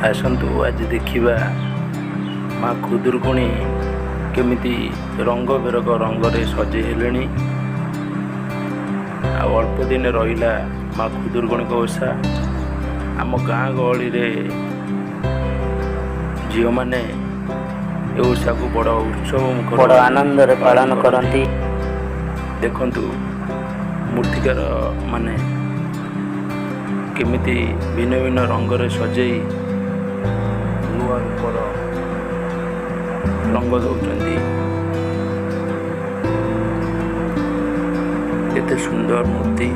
आसतु आज देखा माँ खुदुरकुणी केमिति रंग बेरंग रंगरे सजे हेलेनी। अल्प दिन रहिला माँ खुदुरकुणी ओषा। आम गाँ गहली झील मैंने ओषा को बड़ उत्सव बड़ आनंद पालन करती। देखंतु मूर्तिकार माने केमिति भिन्न भिन्न रंगरे सजेई नुआ रूपर रंग दौरान केते सुंदर मूर्ति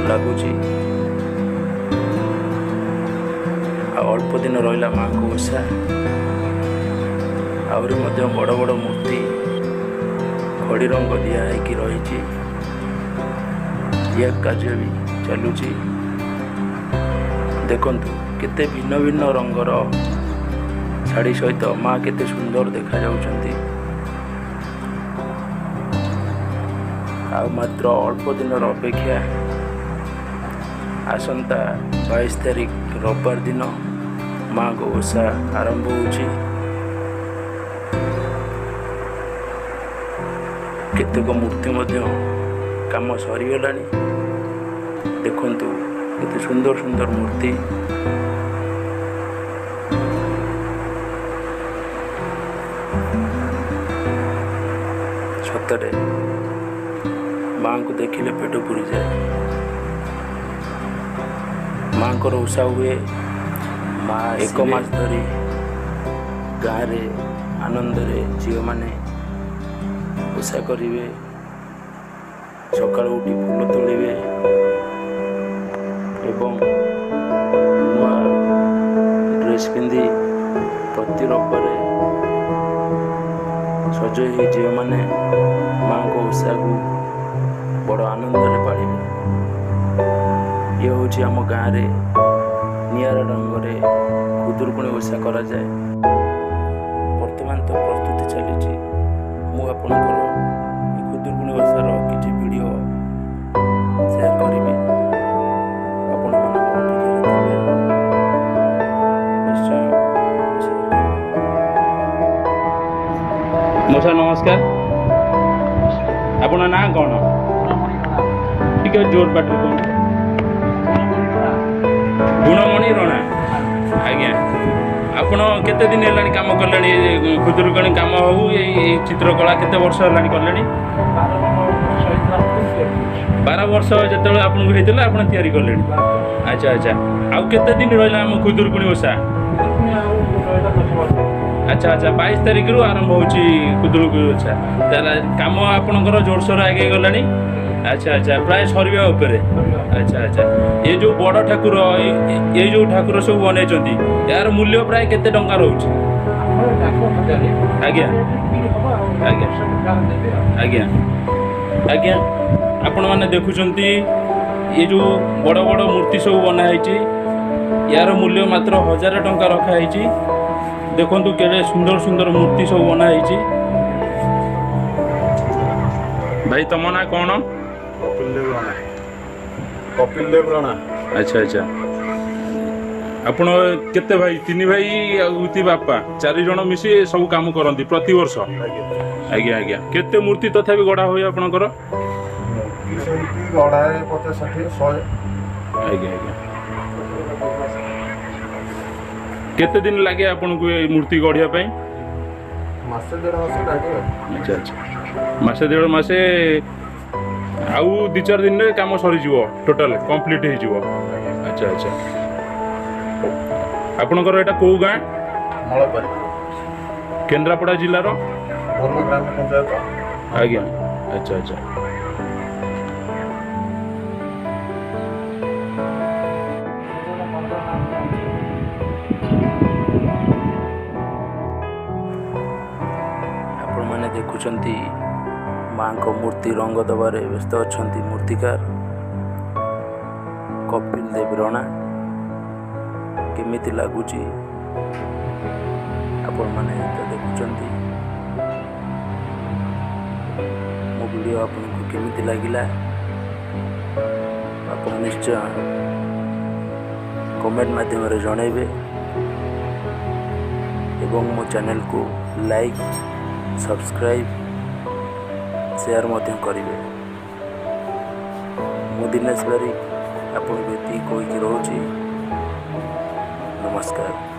लगुच। अल्प दिन रहा माँ को ओषा आहरी बड़ बड़ मूर्ति खड़ी रंग दिखाई रही यह कार्य भी चलुची। देखंतु केते भिन्न भिन्न रंगर शाढ़ी सहित माँ केते सुंदर देखा जाउछंती। मात्र अल्प दिन अपेक्षा आसंता 22 तारिख रविवार दिन माँ को ओषा आरंभ होउची। केतेक मूर्ति मध्य काम सरीगलानी। देखंतु केते सुंदर सुंदर मूर्ति। सतरे माँ को देखिले पेट पुरी जाए। माँ को ओषा हुए। माँ एक मास धरी गाँव में आनंद झील माने ओषा करिवे। सकाळ उठी फूल तोड़े एवं नुआ ड्रेस पिंधि प्रति रविवार सजई झील मैंने माँ को ओषा को बड़ आनंद पालिबे। ये हूँ आम गाँव में निआरा रंगरे खुदुरकुणी ओषा करा जाए। वर्तमान तो प्रस्तुति चली मु आपणकर खुदुरकुणी ओषार किछि वीडियो शेयर करिबि। आपण मौसा नमस्कार। आपन ना कौन टिके जोर पाटर कौन? गुणमणि रणा। आज्ञा आपण केते दिन हेलानी काम कलेनी? खुदुरकुणी काम हो चित्रकला केते वर्ष हेलानी कलेनी? 12 वर्ष जेतेबेले आपन हेतिला आपन तयारी कलेनी। अच्छा अच्छा। आ केते दिन रहिला हम खुदुरकुणी ओषा? अच्छा अच्छा। 22 तारिख रु आरंभ होची खुदुरकुणी ओषा। ताला काम आपनकर जोरसोर आगे गलानी। अच्छा अच्छा। प्राय सरबिया उपरे। अच्छा अच्छा। ये जो बड़ ठाकुर ये जो ठाकुर सब बनेचंती यार मूल्य प्राय केते टंका रहउची? आज्ञा आज्ञा आज्ञा आज्ञा। आपण माने देखुचंती ये जो बड़ बड़ मूर्ति सब बना हैची यार मूल्य मात्र 1000 टंका रखा हैची। देखंतु केते सुंदर सुंदर मूर्ति सब बना हैची। भाई तम ना कौन? कपिल देव राणा। अच्छा अच्छा। आपण केते भाई? 3 भाई उती बापा 4 जण मिसी सब काम करंती प्रति वर्ष? आज्ञा आज्ञा। केते मूर्ति तथापि गढ़ा होय आपनकर? गढ़ा 50 60 100। आज्ञा आज्ञा। केते दिन लागे आपन को ए मूर्ति गढ़िया पई? मासे 1.5 मास लागे। अच्छा अच्छा। मासे 1.5 मासे आउ 2-4 दिन रे काम सरी जीवो टोटल कंप्लीट हे जीवो। अच्छा अच्छा। आपनकर एटा को गाँ? मळपारी केन्द्रापड़ा जिल्ला रो धर्म ग्राम पंचायत। आज्ञा। अच्छा अच्छा। आपण माने देखुचंती माँ को मूर्ति रंग दबारे व्यस्त अछंती मूर्तिकार कपिल देव रणा। केमिति लागुची आपण माने तो देखुचंती। मो वीडियो आपनको केमिति लागिला ଆପଣ ନିଶ୍ଚୟ କମେଣ୍ଟ ମାଧ୍ୟମରେ ଜଣାଇବେ। ଏବଂ ମୋ ଚ୍ୟାନେଲକୁ ଲାଇକ୍ ସବସ୍କ୍ରାଇବ୍ ସେୟାର ମଧ୍ୟ କରିବେ। ମୁଁ ଦିନେଶ ବାରିକ ଆପଣଙ୍କୁ ଏତିକି କହିକି ରହୁଛି। ନମସ୍କାର।